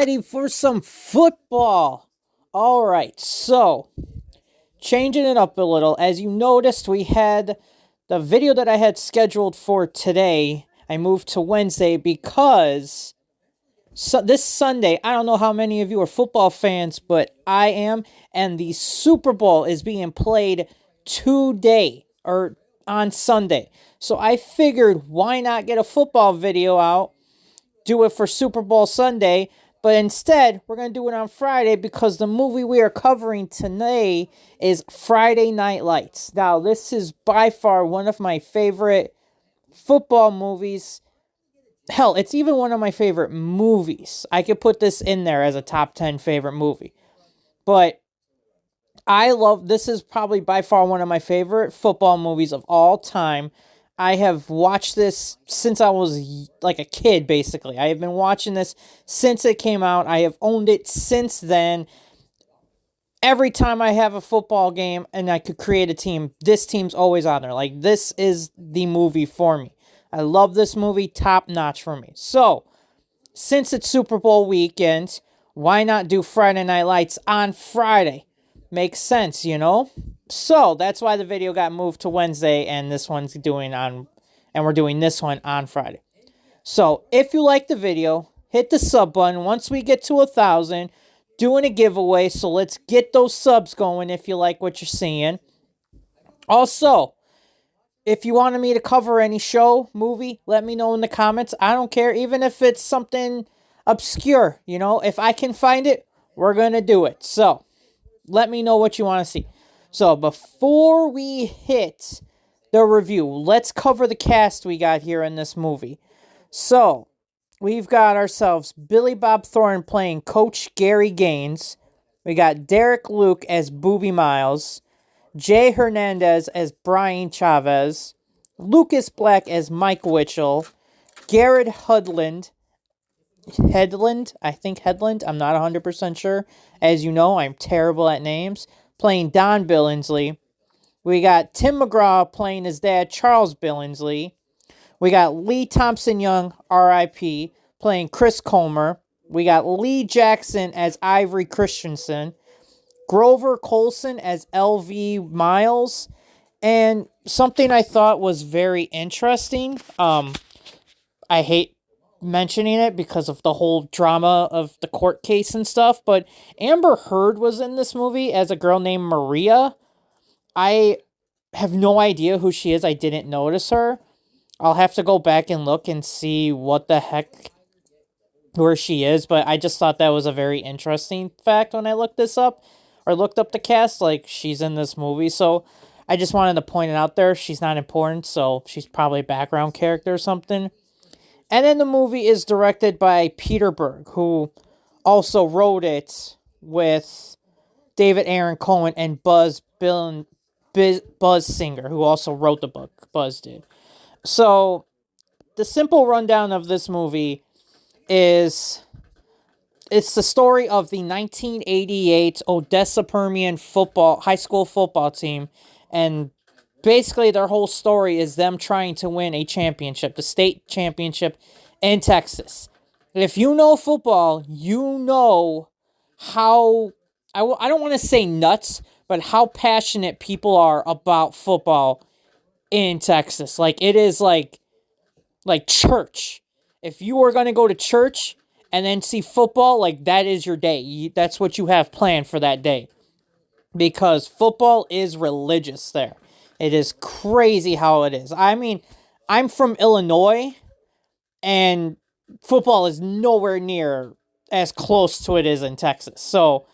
ready for some football. All right, so changing it up a little. As you noticed, we had the video that I had scheduled for today. I moved to Wednesday because this Sunday, I don't know how many of you are football fans, but I am, and the Super Bowl is being played today or on Sunday. So I figured, why not get a football video out, do it for Super Bowl Sunday, but instead, we're going to do it on Friday because the movie we are covering today is Friday Night Lights. Now, this is by far one of my favorite football movies. Hell, it's even one of my favorite movies. I could put this in there as a top 10 favorite movie. But this is probably by far one of my favorite football movies of all time. I have watched this since I was like a kid, basically. I have been watching this since it came out. I have owned it since then. Every time I have a football game and I could create a team, this team's always on there. Like, this is the movie for me. I love this movie, top notch for me. So, since it's Super Bowl weekend, why not do Friday Night Lights on Friday? Makes sense, you know? So, that's why the video got moved to Wednesday, and we're doing this one on Friday. So, if you like the video, hit the sub button. Once we get to 1,000, doing a giveaway, so let's get those subs going if you like what you're seeing. Also, if you wanted me to cover any show, movie, let me know in the comments. I don't care, even if it's something obscure, you know? If I can find it, we're going to do it. So, let me know what you want to see. So, before we hit the review, let's cover the cast we got here in this movie. So, we've got ourselves Billy Bob Thornton playing Coach Gary Gaines. We got Derek Luke as Booby Miles. Jay Hernandez as Brian Chavez. Lucas Black as Mike Witchell. Garrett Headland, I'm not 100% sure. As you know, I'm terrible at names. Playing Don Billingsley. We got Tim McGraw playing his dad, Charles Billingsley. We got Lee Thompson Young, R.I.P., playing Chris Comer. We got Lee Jackson as Ivory Christensen. Grover Colson as L.V. Miles. And something I thought was very interesting. I hate mentioning it because of the whole drama of the court case and stuff, but Amber Heard was in this movie as a girl named Maria. I have no idea who she is. I didn't notice her. I'll have to go back and look and see what the heck, where she is, but I just thought that was a very interesting fact when I looked this up, or looked up the cast, like, she's in this movie, so I just wanted to point it out there. She's not important, so she's probably a background character or something. And then the movie is directed by Peter Berg, who also wrote it with David Aaron Cohen and Buzz Singer, who also wrote the book. Buzz did. So, the simple rundown of this movie is, it's the story of the 1988 Odessa Permian high school football team, and basically their whole story is them trying to win a championship, the state championship in Texas. If you know football, you know how, I don't want to say nuts, but how passionate people are about football in Texas. Like, it is like church. If you are going to go to church and then see football, like, that is your day. That's what you have planned for that day. Because football is religious there. It is crazy how it is. I mean, I'm from Illinois, and football is nowhere near as close to it is in Texas. So,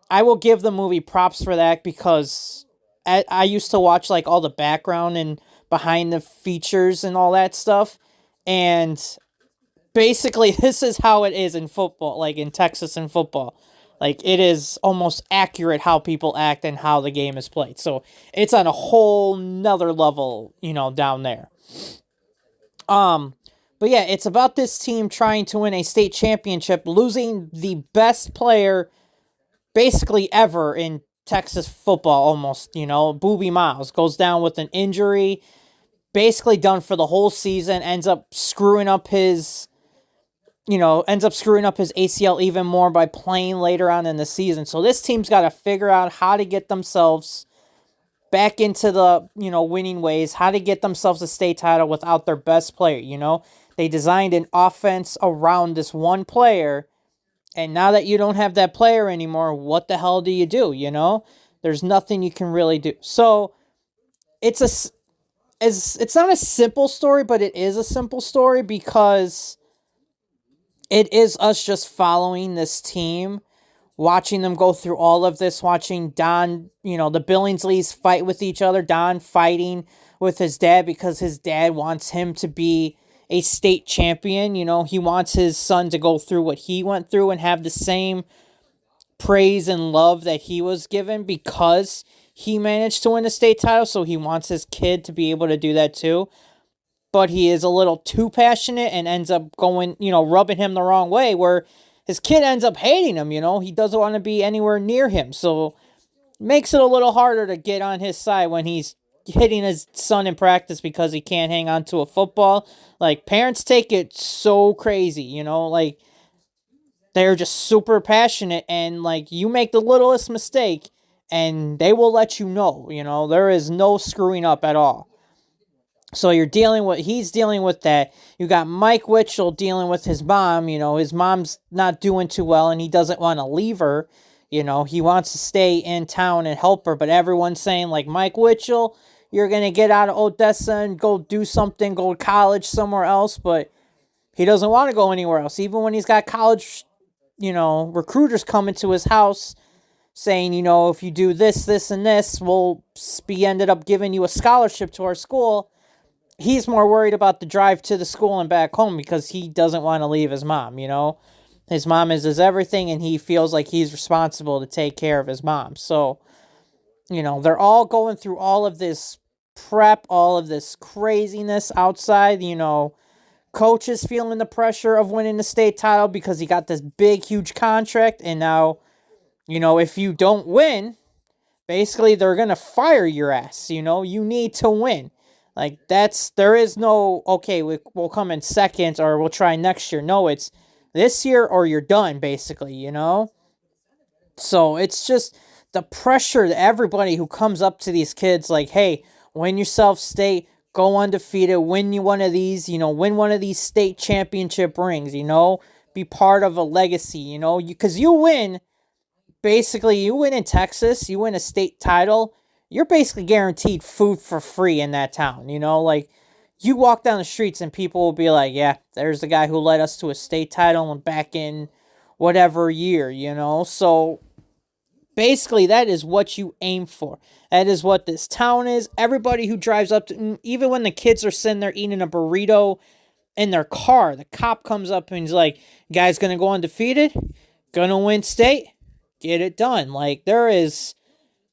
I will give the movie props for that, because I used to watch, like, all the background and behind the features and all that stuff, and basically, this is how it is in football, like, in Texas in football. Like, it is almost accurate how people act and how the game is played. So, it's on a whole nother level, you know, down there. But yeah, it's about this team trying to win a state championship, losing the best player basically ever in Texas football almost, you know. Booby Miles goes down with an injury, basically done for the whole season, ends up screwing up his ends up screwing up his ACL even more by playing later on in the season. So this team's got to figure out how to get themselves back into the, winning ways, how to get themselves a state title without their best player, They designed an offense around this one player, and now that you don't have that player anymore, what the hell do you do, There's nothing you can really do. So it's not a simple story, but it is a simple story because it is us just following this team, watching them go through all of this, watching Don, the Billingsleys fight with each other, Don fighting with his dad because his dad wants him to be a state champion. He wants his son to go through what he went through and have the same praise and love that he was given because he managed to win a state title. So he wants his kid to be able to do that too. But he is a little too passionate and ends up going, rubbing him the wrong way where his kid ends up hating him, He doesn't want to be anywhere near him. So makes it a little harder to get on his side when he's hitting his son in practice because he can't hang on to a football. Like, parents take it so crazy, Like, they're just super passionate and, like, you make the littlest mistake and they will let you know, There is no screwing up at all. So he's dealing with that. You got Mike Witchell dealing with his mom. His mom's not doing too well and he doesn't want to leave her. He wants to stay in town and help her, but everyone's saying, like, Mike Witchell, you're going to get out of Odessa and go do something, go to college somewhere else, but he doesn't want to go anywhere else. Even when he's got college, recruiters coming to his house saying, if you do this, this, and this, we'll be ended up giving you a scholarship to our school. He's more worried about the drive to the school and back home because he doesn't want to leave his mom, His mom is his everything, and he feels like he's responsible to take care of his mom. So, they're all going through all of this prep, all of this craziness outside. Coach is feeling the pressure of winning the state title because he got this big, huge contract, and now, if you don't win, basically they're going to fire your ass, You need to win. Like, there is no, okay, we'll come in second or we'll try next year. No, it's this year or you're done, basically, So it's just the pressure to everybody who comes up to these kids like, hey, win yourself state, go undefeated, win one of these, win one of these state championship rings, be part of a legacy, because you win, basically, you win in Texas, you win a state title, you're basically guaranteed food for free in that town, Like, you walk down the streets and people will be like, yeah, there's the guy who led us to a state title back in whatever year, So, basically, that is what you aim for. That is what this town is. Everybody who drives up to, even when the kids are sitting there eating a burrito in their car, the cop comes up and he's like, guy's going to go undefeated, going to win state, get it done. Like, there is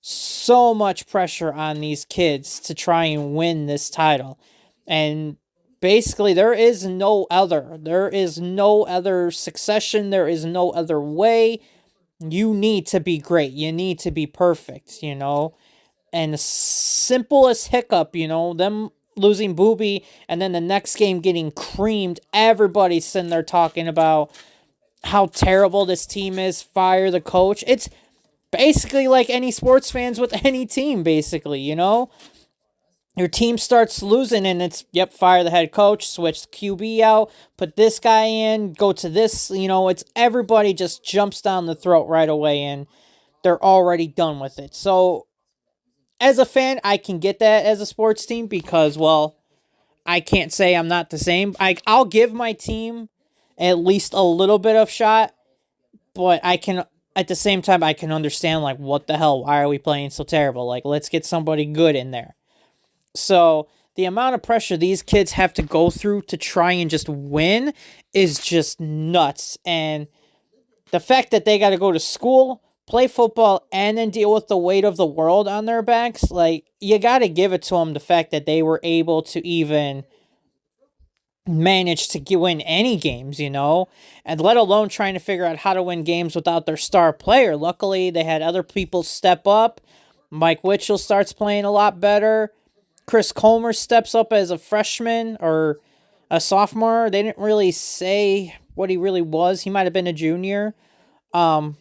so much pressure on these kids to try and win this title. And basically, there is no other succession. There is no other way. You need to be great. You need to be perfect, And the simplest hiccup, them losing Booby and then the next game getting creamed. Everybody's sitting there talking about how terrible this team is. Fire the coach. It's basically like any sports fans with any team, basically, Your team starts losing and it's, fire the head coach, switch the QB out, put this guy in, go to this, it's everybody just jumps down the throat right away and they're already done with it. So, as a fan, I can get that as a sports team because, well, I can't say I'm not the same. I'll give my team at least a little bit of shot, but at the same time, I can understand, like, what the hell, why are we playing so terrible? Like, let's get somebody good in there. So, the amount of pressure these kids have to go through to try and just win is just nuts. And the fact that they got to go to school, play football, and then deal with the weight of the world on their backs, like, you got to give it to them, the fact that they were able to even manage to win any games, and let alone trying to figure out how to win games without their star player. Luckily, they had other people step up. Mike Witchell starts playing a lot better. Chris Comer steps up as a freshman or a sophomore. They didn't really say what he really was. He might have been a junior. Um,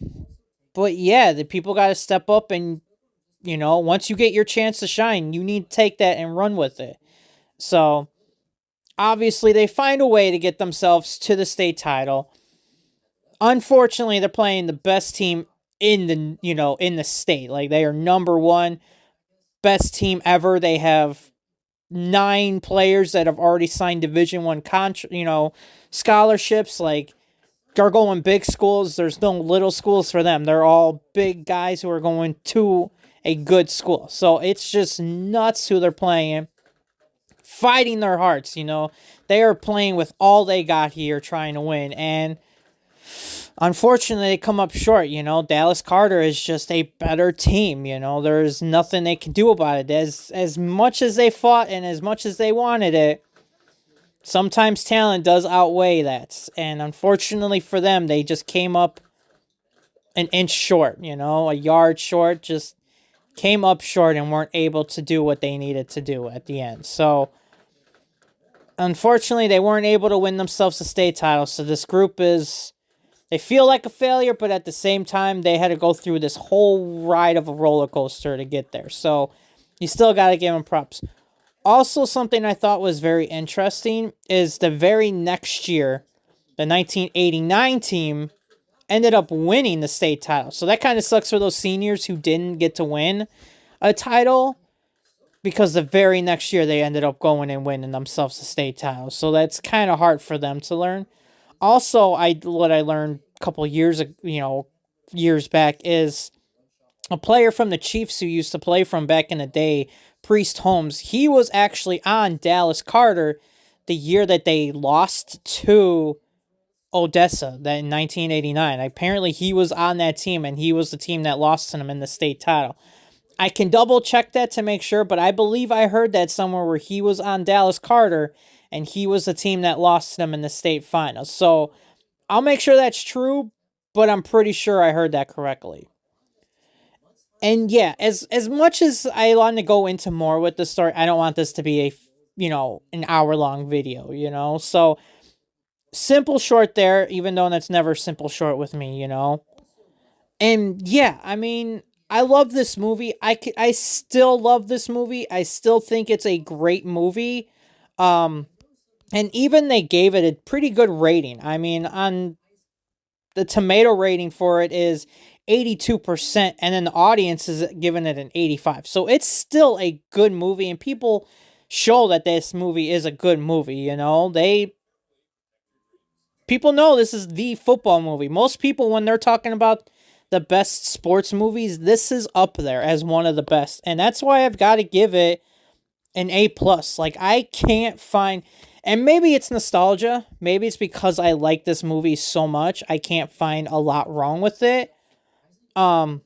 but yeah, the people got to step up and, once you get your chance to shine, you need to take that and run with it. So, obviously, they find a way to get themselves to the state title. Unfortunately, they're playing the best team in the state. Like, they are number one, best team ever. They have 9 players that have already signed Division I scholarships. Like, they're going big schools. There's no little schools for them. They're all big guys who are going to a good school. So it's just nuts who they're playing. Fighting their hearts, They are playing with all they got here trying to win. And unfortunately, they come up short, Dallas Carter is just a better team, There's nothing they can do about it. As much as they fought and as much as they wanted it, sometimes talent does outweigh that. And unfortunately for them, they just came up an inch short, a yard short, just came up short and weren't able to do what they needed to do at the end. So, unfortunately, they weren't able to win themselves a state title. So this group they feel like a failure, but at the same time, they had to go through this whole ride of a roller coaster to get there. So, you still got to give them props. Also, something I thought was very interesting is the very next year, the 1989 team ended up winning the state title. So that kind of sucks for those seniors who didn't get to win a title, because the very next year they ended up going and winning themselves a state title. So that's kind of hard for them to learn. Also, what I learned a couple years back is a player from the Chiefs who used to play from back in the day, Priest Holmes. He was actually on Dallas Carter the year that they lost to Odessa, that in 1989. Apparently, he was on that team, and he was the team that lost to them in the state title. I can double check that to make sure, but I believe I heard that somewhere where he was on Dallas Carter, and he was the team that lost to them in the state finals. So, I'll make sure that's true, but I'm pretty sure I heard that correctly. And yeah, as much as I want to go into more with the story, I don't want this to be an hour-long video, So, simple short there, even though that's never simple short with me, And yeah, I mean, I love this movie. I still love this movie. I still think it's a great movie. And even they gave it a pretty good rating. I mean, on the tomato rating for it is 82%, and then the audience is giving it an 85. So it's still a good movie, and people show that this movie is a good movie, People know this is the football movie. Most people, when they're talking about the best sports movies, this is up there as one of the best. And that's why I've got to give it an A+. Like, I can't find... And maybe it's nostalgia. Maybe it's because I like this movie so much. I can't find a lot wrong with it. The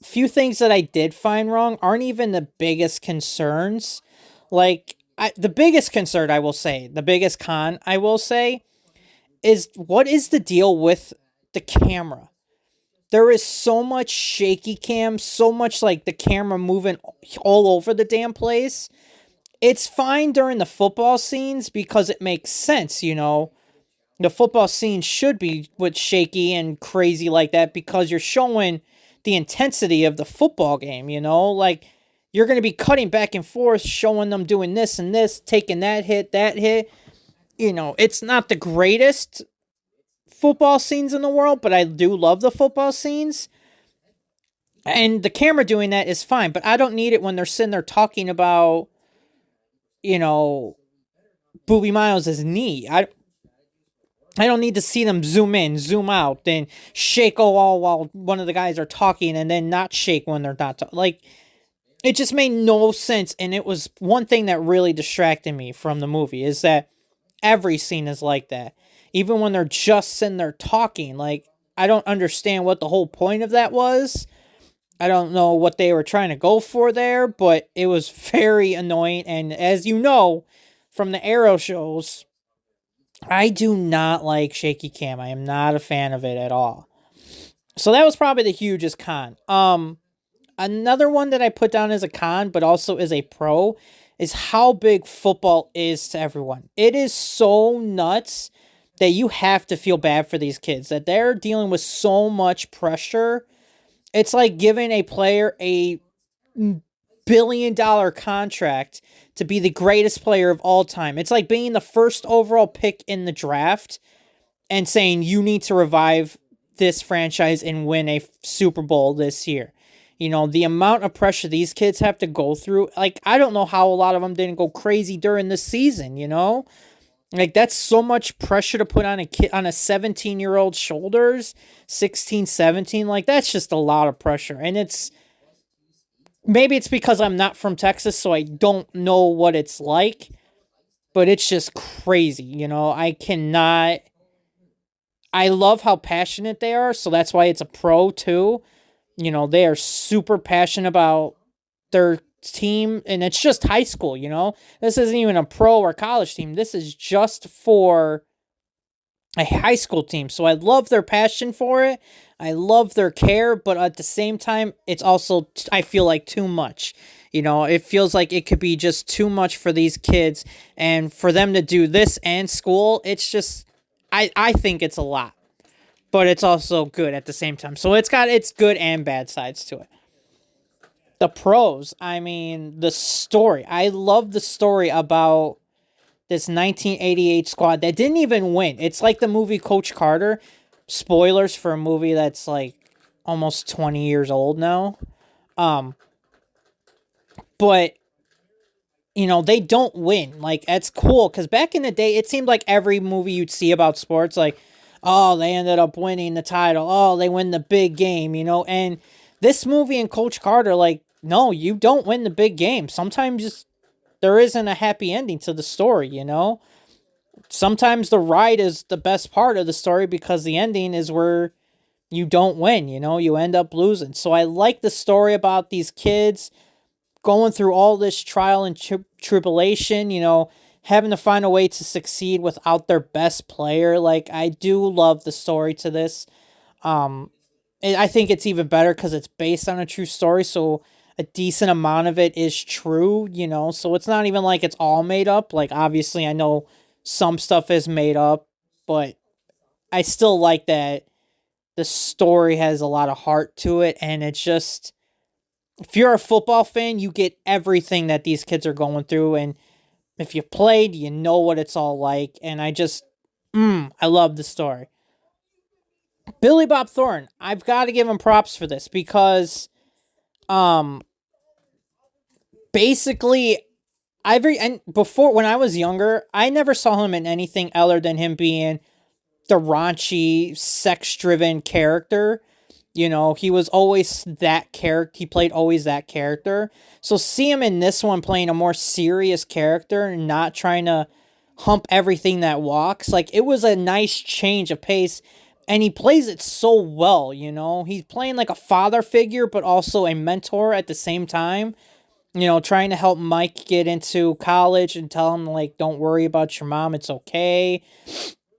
few things that I did find wrong aren't even the biggest concerns. Like, the biggest concern, I will say, the biggest con, I will say, is what is the deal with the camera? There is so much shaky cam, so much like the camera moving all over the damn place. It's fine during the football scenes because it makes sense, The football scenes should be with shaky and crazy like that because you're showing the intensity of the football game, Like, you're going to be cutting back and forth, showing them doing this and this, taking that hit, that hit. It's not the greatest football scenes in the world, but I do love the football scenes. And the camera doing that is fine, but I don't need it when they're sitting there talking about, Boobie Miles' knee. I don't need to see them zoom in, zoom out, then shake all while one of the guys are talking and then not shake when they're not talking. Like, it just made no sense, and it was one thing that really distracted me from the movie is that every scene is like that. Even when they're just sitting there talking, like, I don't understand what the whole point of that was. I don't know what they were trying to go for there, but it was very annoying. And as you know, from the Arrow shows, I do not like shaky cam. I am not a fan of it at all. So that was probably the hugest con. Another one that I put down as a con, but also as a pro, is how big football is to everyone. It is so nuts that you have to feel bad for these kids, that they're dealing with so much pressure. It's like giving a player a billion-dollar contract to be the greatest player of all time. It's like being the first overall pick in the draft and saying you need to revive this franchise and win a Super Bowl this year. You know, the amount of pressure these kids have to go through, like, I don't know how a lot of them didn't go crazy during the season, you know? Like, that's so much pressure to put on a kid, on a 17-year-old shoulders, 16, 17. Like, that's just a lot of pressure. And maybe it's because I'm not from Texas, so I don't know what it's like, but it's just crazy, you know? I love how passionate they are, so that's why it's a pro, too. You know, they are super passionate about their team, and it's just high school, you know? This isn't even a pro or college team. This is just for a high school team. So I love their passion for it. I love their care, but at the same time, it's also, I feel like, too much. You know, it feels like it could be just too much for these kids, and for them to do this and school, it's just, I think it's a lot. But it's also good at the same time. So it's got its good and bad sides to it. The pros, I mean, the story. I love the story about this 1988 squad that didn't even win. It's like the movie Coach Carter. Spoilers for a movie that's like almost 20 years old now. But, you know, they don't win. Like, that's cool. Because back in the day, it seemed like every movie you'd see about sports, like, oh, they ended up winning the title. Oh, they win the big game, you know? And this movie and Coach Carter, like, no, you don't win the big game. Sometimes there isn't a happy ending to the story, you know? Sometimes the ride is the best part of the story because the ending is where you don't win, you know? You end up losing. So I like the story about these kids going through all this trial and tribulation, you know, having to find a way to succeed without their best player. Like, I do love the story to this. I think it's even better because it's based on a true story, so a decent amount of it is true, you know, so it's not even like it's all made up. Like, obviously, I know some stuff is made up, but I still like that the story has a lot of heart to it, and it's just, if you're a football fan, you get everything that these kids are going through, and if you played, you know what it's all like, and I love the story. Billy Bob Thornton, I've got to give him props for this because, basically, and before, when I was younger, I never saw him in anything other than him being the raunchy, sex-driven character. You know, he was always that character. He played always that character. So see him in this one playing a more serious character and not trying to hump everything that walks. Like, it was a nice change of pace. And he plays it so well, you know. He's playing like a father figure, but also a mentor at the same time. You know, trying to help Mike get into college and tell him, like, don't worry about your mom. It's okay.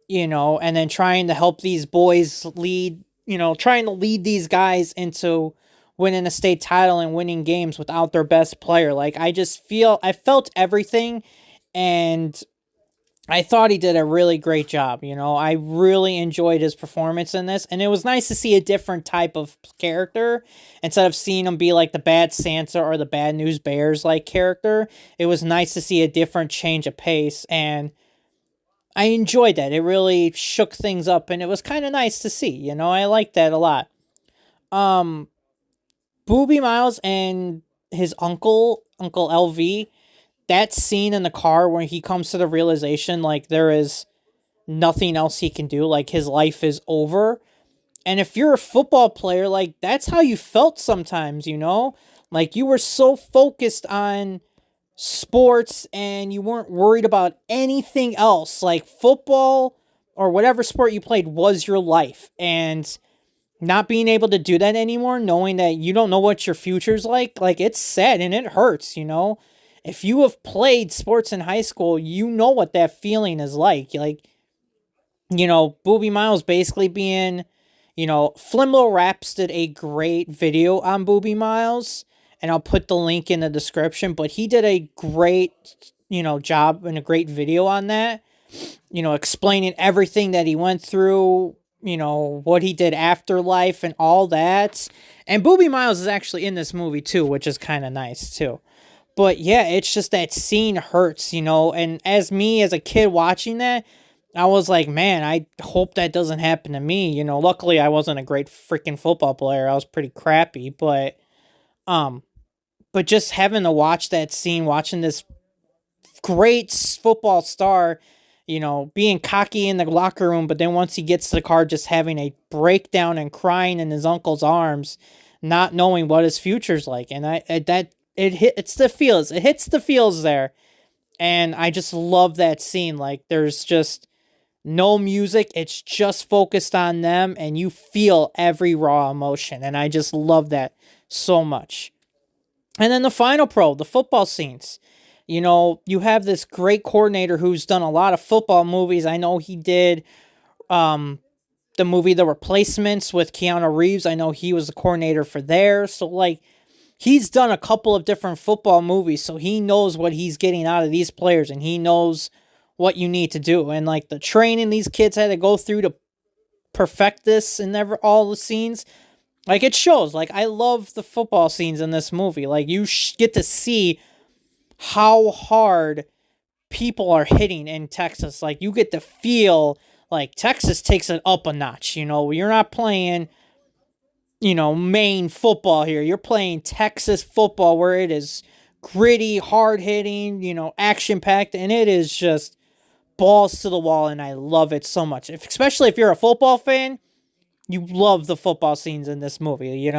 You know, and then trying to help these boys lead, you know, trying to lead these guys into winning a state title and winning games without their best player. Like, I felt everything, and I thought he did a really great job. You know, I really enjoyed his performance in this, and it was nice to see a different type of character instead of seeing him be like the bad Santa or the Bad News Bears like character. It was nice to see a different change of pace, and I enjoyed that. It really shook things up, and it was kind of nice to see. You know, I liked that a lot. Booby Miles and his Uncle LV, that scene in the car where he comes to the realization, like, there is nothing else he can do, like, his life is over. And if you're a football player, like, that's how you felt sometimes, you know? Like, you were so focused on sports and you weren't worried about anything else. Like, football or whatever sport you played was your life. And not being able to do that anymore, knowing that you don't know what your future's like, it's sad and it hurts, you know? If you have played sports in high school, you know what that feeling is like. Like, you know, Booby Miles basically being, you know, Flemlo Raps did a great video on Booby Miles, and I'll put the link in the description. But he did a great, job and a great video on that, explaining everything that he went through, what he did after life and all that. And Booby Miles is actually in this movie too, which is kind of nice too. But yeah, it's just that scene hurts, and as a kid watching that, I was like, man, I hope that doesn't happen to me. Luckily I wasn't a great freaking football player. I was pretty crappy, um, but just having to watch that scene, watching this great football star, being cocky in the locker room, but then once he gets to the car, just having a breakdown and crying in his uncle's arms, not knowing what his future's like. And it hits the feels there. And I just love that scene. Like, there's just no music. It's just focused on them, and you feel every raw emotion. And I just love that so much. And then the the football scenes. You have this great coordinator who's done a lot of football movies. I know he did the movie The Replacements with Keanu Reeves. I know he was the coordinator for there. So, like, he's done a couple of different football movies, so he knows what he's getting out of these players, and he knows what you need to do. And, like, the training these kids had to go through to perfect this and all the scenes, like, it shows. Like, I love the football scenes in this movie. Like, you get to see how hard people are hitting in Texas. Like, you get to feel like Texas takes it up a notch. You're not playing, Maine football here. You're playing Texas football where it is gritty, hard hitting, action packed, and it is just balls to the wall. And I love it so much. Especially if you're a football fan, you love the football scenes in this movie.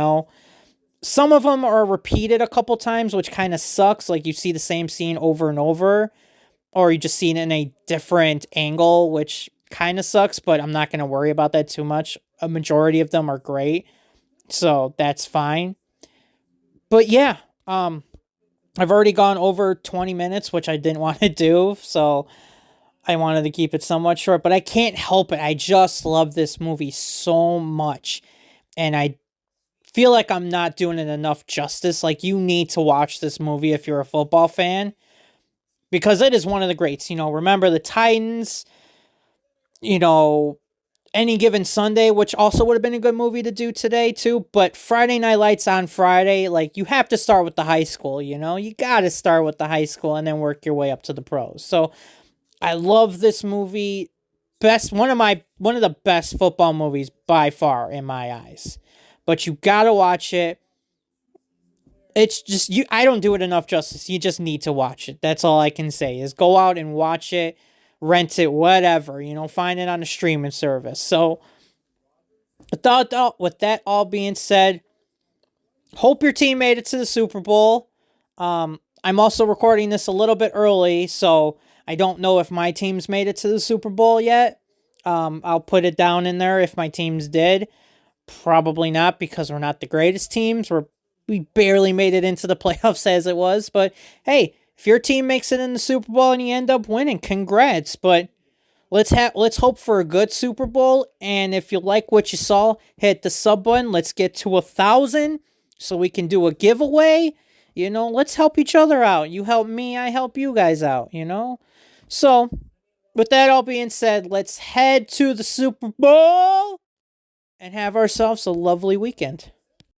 Some of them are repeated a couple times, which kind of sucks. Like, you see the same scene over and over, or you just see it in a different angle, which kind of sucks, but I'm not going to worry about that too much. A majority of them are great, so that's fine. But yeah, I've already gone over 20 minutes, which I didn't want to do, so I wanted to keep it somewhat short, but I can't help it. I just love this movie so much, and I feel like I'm not doing it enough justice. Like, you need to watch this movie if you're a football fan, because it is one of the greats. Remember the Titans, Any Given Sunday, which also would have been a good movie to do today too. But Friday Night Lights on Friday, like, you have to start with the high school, you got to start with the high school and then work your way up to the pros. So I love this movie. One of the best football movies by far in my eyes. But you gotta watch it. It's just, I don't do it enough justice. You just need to watch it. That's all I can say, is go out and watch it, rent it, whatever, find it on a streaming service. So with that all being said, hope your team made it to the Super Bowl. I'm also recording this a little bit early, so I don't know if my team's made it to the Super Bowl yet. I'll put it down in there if my teams did. Probably not, because we're not the greatest teams. We barely made it into the playoffs as it was. But hey, if your team makes it in the Super Bowl and you end up winning, congrats. But let's hope for a good Super Bowl. And if you like what you saw, hit the sub button. Let's get to 1,000 so we can do a giveaway. Let's help each other out. You help me, I help you guys out. So with that all being said, let's head to the Super Bowl and have ourselves a lovely weekend.